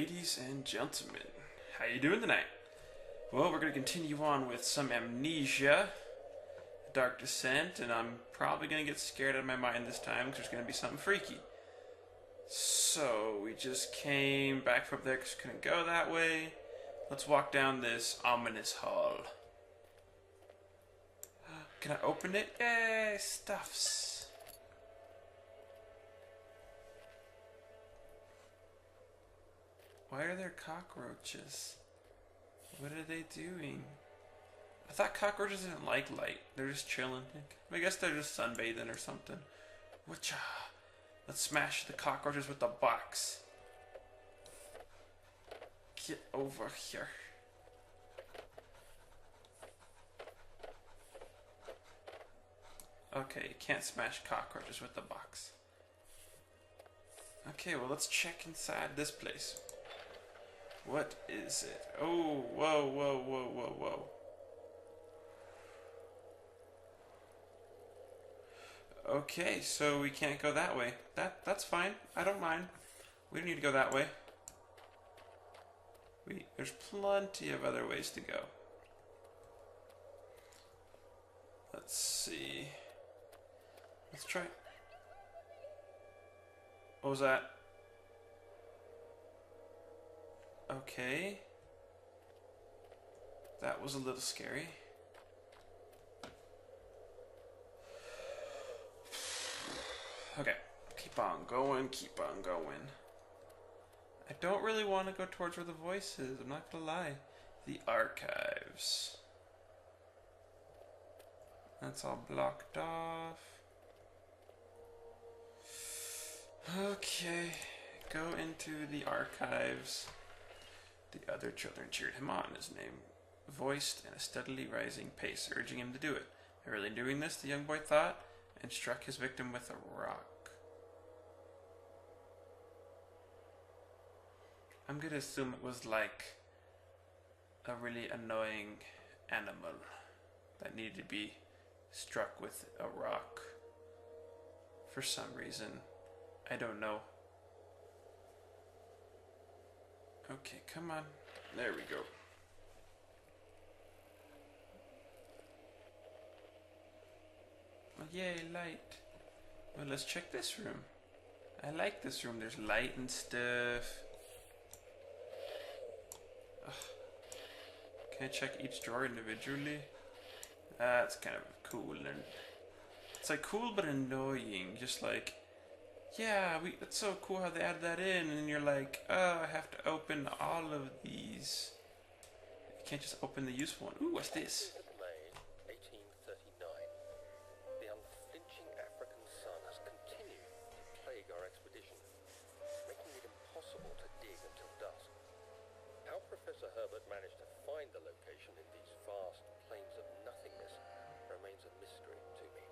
Ladies and gentlemen, how you doing tonight? Well, we're gonna continue on with some Amnesia, Dark Descent, and I'm probably gonna get scared out of my mind this time because there's gonna be something freaky. So, we just came back from there because we couldn't go that way. Let's walk down this ominous hall. Can I open it? Yay, stuffs. Why are there cockroaches? What are they doing? I thought cockroaches didn't like light. They're just chilling. I guess they're just sunbathing or something. Whatcha? Let's smash the cockroaches with the box. Get over here. Okay, you can't smash cockroaches with the box. Okay, well let's check inside this place. What is it? Oh, whoa, whoa, whoa, whoa, whoa. Okay, so we can't go that way. That's fine. I don't mind. We don't need to go that way. There's plenty of other ways to go. Let's see. Let's try. What was that? Okay. That was a little scary. Okay. Keep on going, keep on going. I don't really want to go towards where the voice is, I'm not gonna lie. The archives. That's all blocked off. Okay. Go into the archives. The other children cheered him on, his name voiced in a steadily rising pace, urging him to do it. Are really doing this, the young boy thought, and struck his victim with a rock. I'm gonna assume it was like a really annoying animal that needed to be struck with a rock for some reason. I don't know. Okay, come on. There we go. Oh, yay, light. Well, let's check this room. I like this room. There's light and stuff. Ugh. Can I check each drawer individually? That's kind of cool. And it's like cool but annoying. Just like, yeah, it's so cool how they added that in, and you're like, oh, I have to open all of these. You can't just open the useful one. Ooh, what's this? May 1839. The unflinching African sun has continued to plague our expedition, making it impossible to dig until dusk. How Professor Herbert managed to find the location in these vast plains of nothingness remains a mystery to me.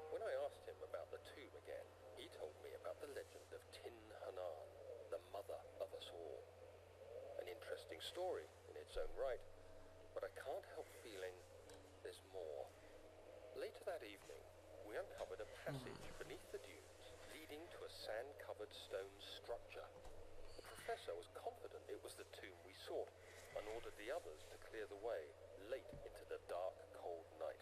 When I asked him about the tomb again, he told me about the legend of Tin Hanan, the mother of us all. An interesting story in its own right, but I can't help feeling there's more. Later that evening, we uncovered a passage beneath the dunes leading to a sand-covered stone structure. The professor was confident it was the tomb we sought and ordered the others to clear the way late into the dark, cold night.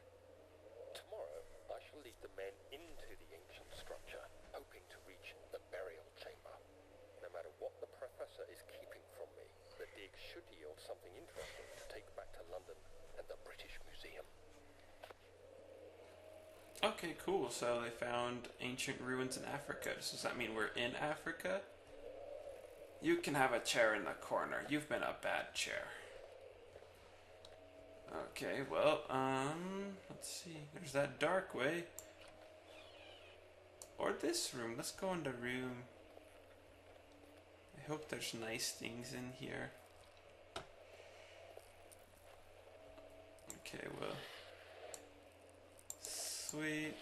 Tomorrow, I shall lead the men into the ancient structure, hoping to reach the burial chamber. No matter what the professor is keeping from me, the dig should yield something interesting to take back to London and the British Museum. Okay, cool. So they found ancient ruins in Africa. Does that mean we're in Africa? You can have a chair in the corner. You've been a bad chair. Okay, well, let's see. There's that dark way. Or this room. Let's go in the room. I hope there's nice things in here. Okay, well. Sweet.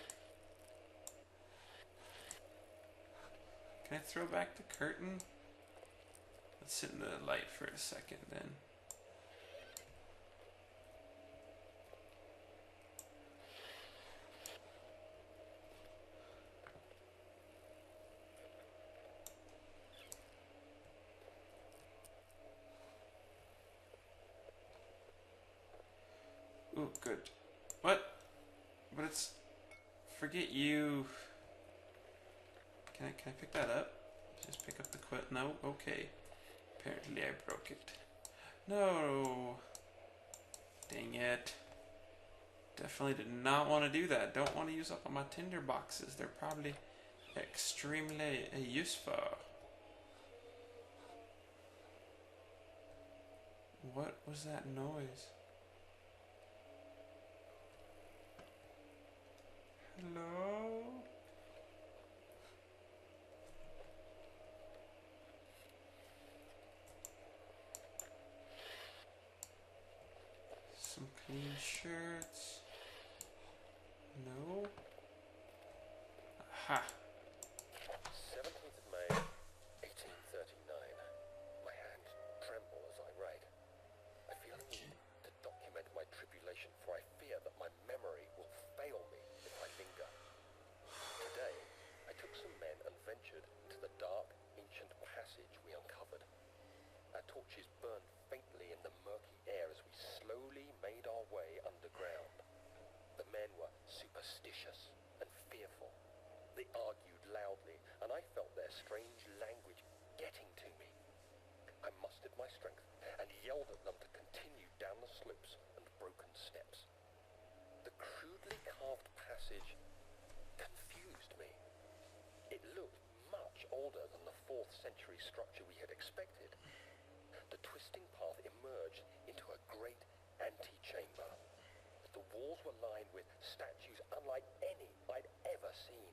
Can I throw back the curtain? Let's sit in the light for a second then. Ooh, good. What? But it's... Forget you. Can I pick that up? Just pick up the quit. No? Okay. Apparently I broke it. No! Dang it. Definitely did not want to do that. Don't want to use up all my tinder boxes. They're probably extremely useful. What was that noise? Hello? Some clean shirts. No? Aha! 17th of May, 1839. My hands tremble as I write. I feel a need to document my tribulation, for I fear that my memory will fail me if I linger. Today, I took some men and ventured into the dark, ancient passage we uncovered. Our torches burned faintly in the murky air as we slowly made our way underground. The men were superstitious and fearful. They argued loudly, and I felt their strange language getting to me. I mustered my strength and yelled at them to continue down the slopes and broken steps. The crudely carved passage confused me. It looked much older than the 4th century structure we had expected. The twisting path emerged into a great antechamber. The walls were lined with statues unlike any I'd ever seen.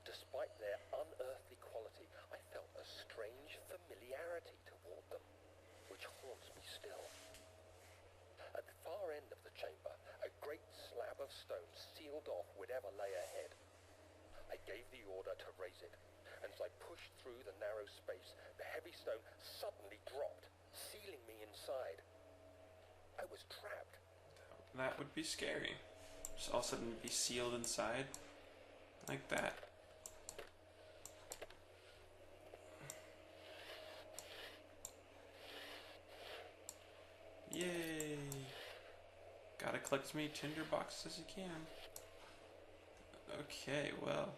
Despite their unearthly quality, I felt a strange familiarity toward them, which haunts me still. At the far end of the chamber, a great slab of stone sealed off whatever lay ahead. I gave the order to raise it, and as I pushed through the narrow space, the heavy stone suddenly dropped, sealing me inside. I was trapped. That would be scary. Just all of a sudden be sealed inside. Like that. Yay! Gotta collect as many tinder boxes as you can. Okay, well.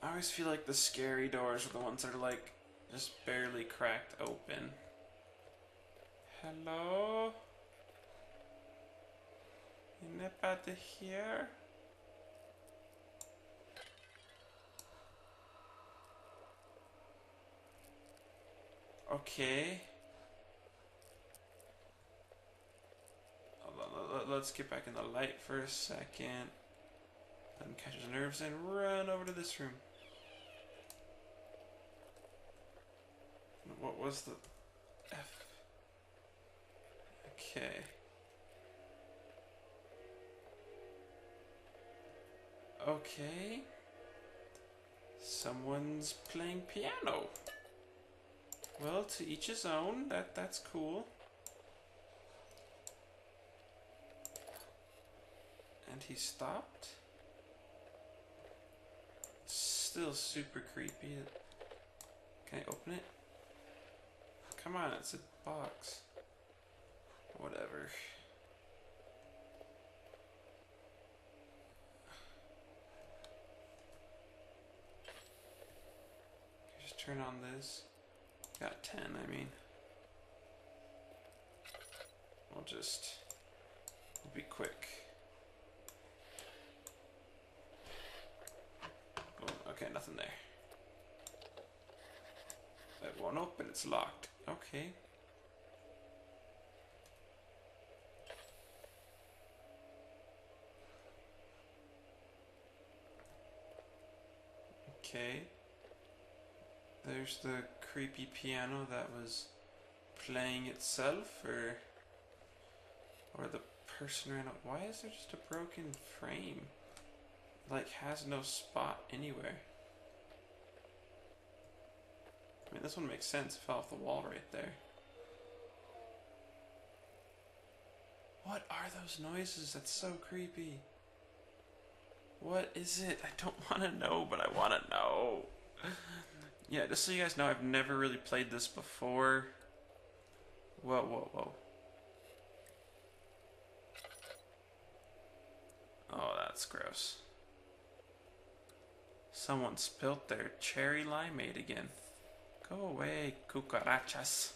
I always feel like the scary doors are the ones that are like just barely cracked open. Hello? Anybody here? Okay. Let's get back in the light for a second. Let him catch his nerves and run over to this room. What was the F? Okay. Okay. Someone's playing piano. Well, to each his own. That's cool. And he stopped. Still super creepy. Can I open it? Come on, it's a box. Whatever. Just turn on this. Got 10, I mean. We'll be quick. Oh, okay, nothing there. It won't open, it's locked. Okay. Okay. There's the creepy piano that was playing itself, or the person ran up. Why is there just a broken frame? Like, has no spot anywhere. I mean, this one makes sense. It fell off the wall right there. What are those noises? That's so creepy. What is it? I don't want to know, but I want to know. Yeah, just so you guys know, I've never really played this before. Whoa, whoa, whoa. Oh, that's gross. Someone spilt their cherry limeade again. Go away, cucarachas.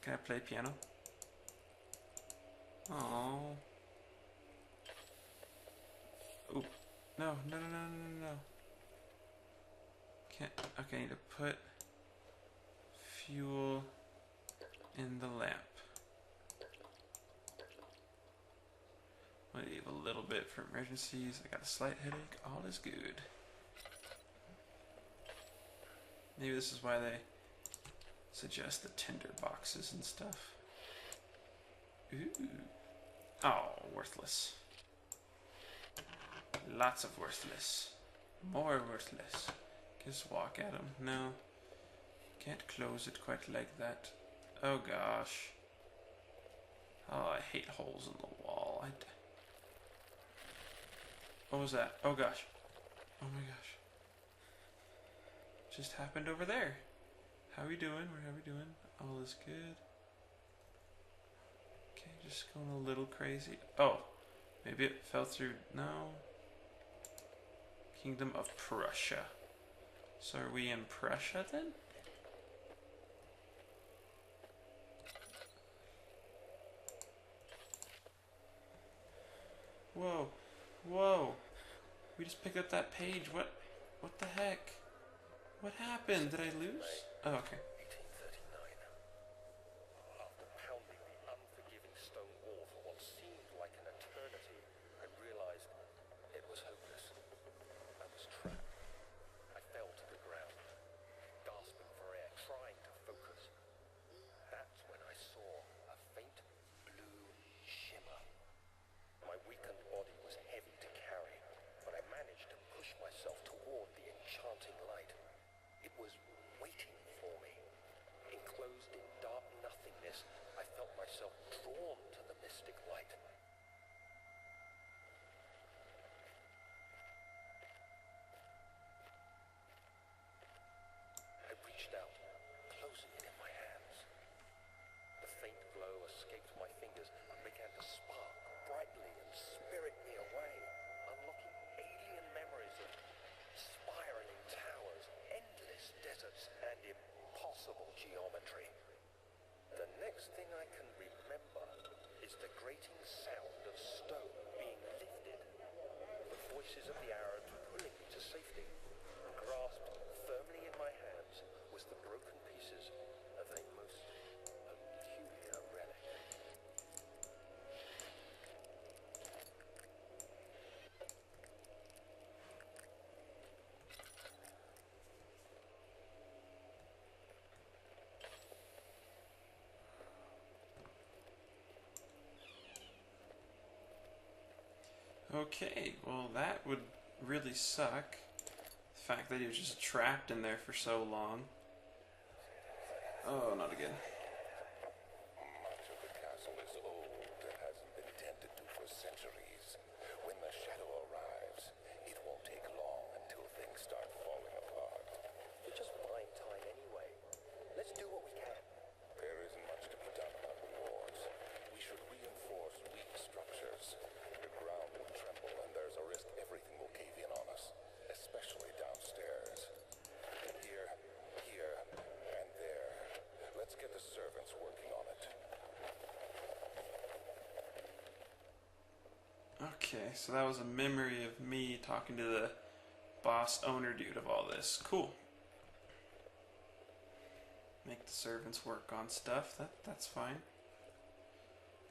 Can I play piano? Oh. Oop. No, no, no, no, no, no. Can't. Okay, I need to put fuel in the lamp. I'll leave a little bit for emergencies. I got a slight headache. All is good. Maybe this is why they suggest the tinder boxes and stuff. Ooh. Oh, worthless. Lots of worthless. More worthless. Just walk at them. No. Can't close it quite like that. Oh gosh. Oh, I hate holes in the wall. What was that? Oh gosh. Oh my gosh. Just happened over there. How we doing? How we doing? All is good. Okay, just going a little crazy. Oh, maybe it fell through. No. Kingdom of Prussia. So are we in Prussia then? Whoa. Whoa. We just picked up that page. What the heck? What happened? Did I lose? Oh, okay. 1839. After pounding the unforgiving stone wall for what seemed like an eternity, I realized it was hopeless. I was trapped. I fell to the ground, gasping for air, trying to focus. That's when I saw a faint blue shimmer. My weakened body was heavy to carry, but I managed to push myself toward the enchanting light. It was waiting for me. Enclosed in dark nothingness, I felt myself drawn to the mystic light. I reached out, closing it in my hands. The faint glow escaped my fingers and began to spark brightly and spirit me away, unlocking alien memories of spiraling towers, endless deserts, and impossible geometry. The next thing I can remember is the grating sound of stone being lifted. The voices of the Arabs pulling me to safety. Grasped firmly in my hands was the broken pieces of a most peculiar relic. Okay, well that would really suck. The fact that he was just trapped in there for so long. Oh, not again. Much of the castle is old and hasn't been tended to for centuries. When the shadow arrives, it won't take long until things start falling apart. We're just buying time anyway. Let's do what we can. There isn't much to be done about the walls. We should reinforce weak structures. The ground will tremble and there's a risk everything will cave in on us, especially downstairs. Here, and there. Let's get the servants working on it. Okay, so that was a memory of me talking to the boss owner dude of all this. Cool. Make the servants work on stuff. That's fine.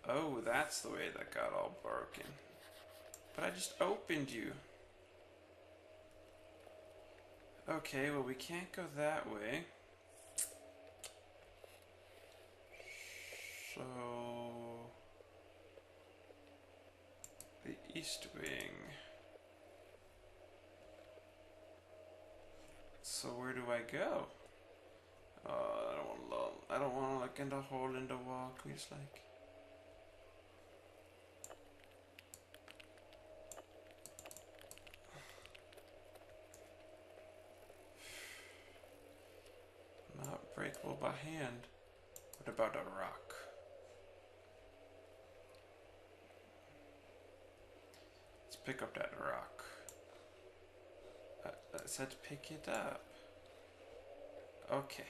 Oh, that's the way that got all broken. But I just opened you. Okay, well we can't go that way. So the east wing. So where do I go? I don't want to look in the hole in the wall. Can we just like? a hand. What about a rock? Let's pick up that rock. I said to pick it up. Okay.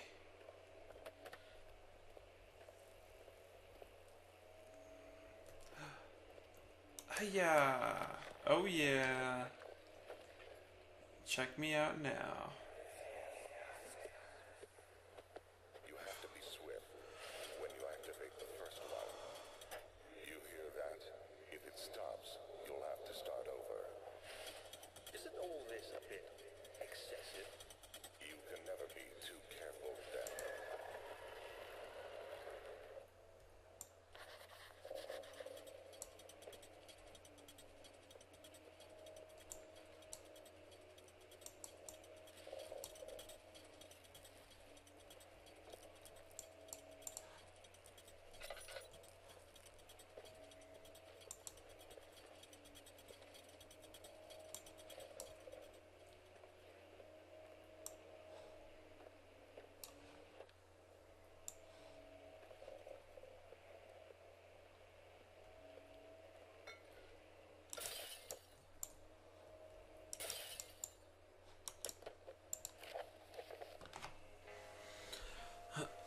Yeah. Oh yeah. Check me out now. You have to be swift when you activate the first one. You hear that? If it stops, you'll have to start over. Isn't all this a bit excessive? You can never be too careful, Dan.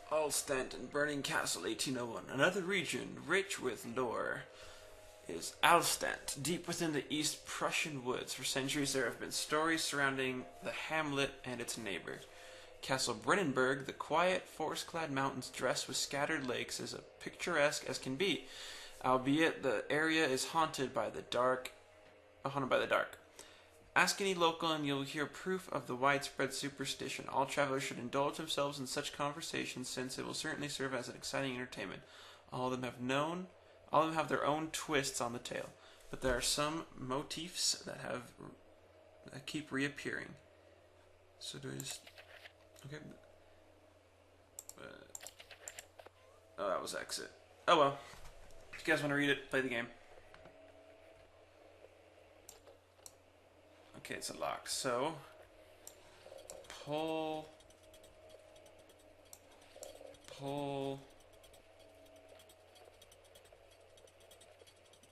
Alstant and Burning Castle, 1801. Another region rich with lore is Alstant. Deep within the East Prussian woods, for centuries there have been stories surrounding the hamlet and its neighbor. Castle Brennenburg, the quiet, forest-clad mountains dressed with scattered lakes, is as picturesque as can be, albeit the area is haunted by the dark. Ask any local and you'll hear proof of the widespread superstition. All travelers should indulge themselves in such conversations, since it will certainly serve as an exciting entertainment. All of them have their own twists on the tale, but there are some motifs that keep reappearing. So there's okay. Oh, that was exit. Oh well. If you guys want to read it, play the game. Okay, it's a lock. So pull.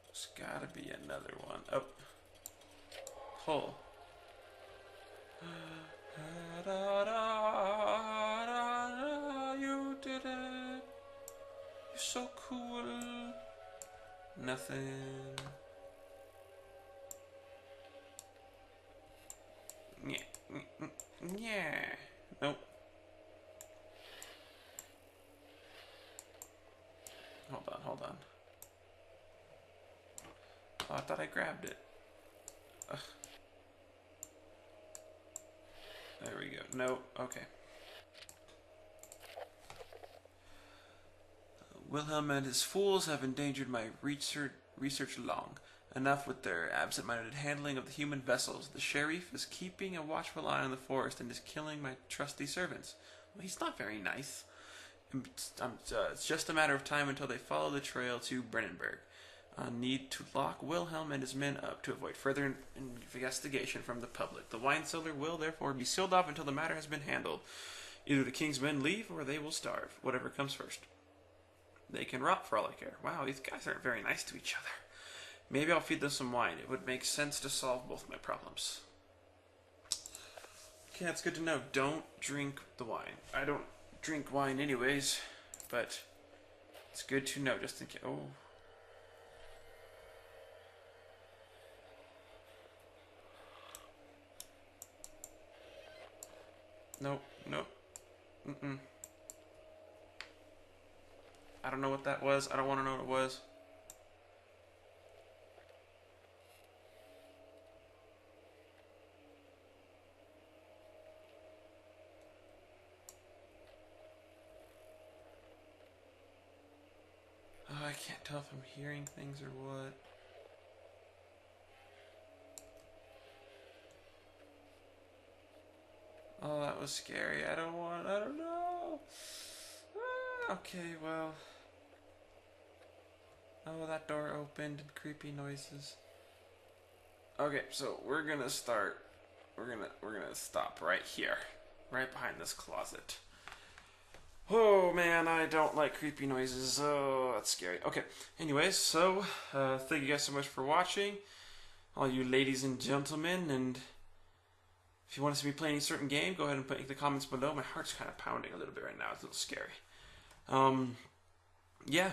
There's gotta be another one. Oh, pull. You did it. You're so cool. Nothing. Yeah. Nope. Hold on. Oh, I thought I grabbed it. Ugh. There we go. Nope. Okay. Wilhelm and his fools have endangered my research long. Enough with their absent-minded handling of the human vessels. The sheriff is keeping a watchful eye on the forest and is killing my trusty servants. Well, he's not very nice. It's just a matter of time until they follow the trail to Brennenburg. I need to lock Wilhelm and his men up to avoid further investigation from the public. The wine cellar will therefore be sealed off until the matter has been handled. Either the king's men leave or they will starve, whatever comes first. They can rot for all I care. Wow, these guys aren't very nice to each other. Maybe I'll feed them some wine. It would make sense to solve both my problems. Okay, that's good to know. Don't drink the wine. I don't drink wine anyways, but it's good to know just in case. Oh. Nope. I don't know what that was. I don't want to know what it was. Oh, I can't tell if I'm hearing things or what. Oh, that was scary. I don't know. Okay, well. Oh, that door opened and creepy noises. Okay, so we're gonna start. We're gonna stop right here. Right behind this closet. Oh man, I don't like creepy noises. Oh, that's scary. Okay, anyways, so thank you guys so much for watching, all you ladies and gentlemen, and if you want to see me play any certain game, go ahead and put in the comments below. My heart's kind of pounding a little bit right now. It's a little scary. Yeah,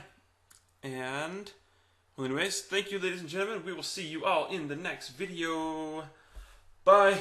and well, anyways, thank you, ladies and gentlemen. We will see you all in the next video. Bye.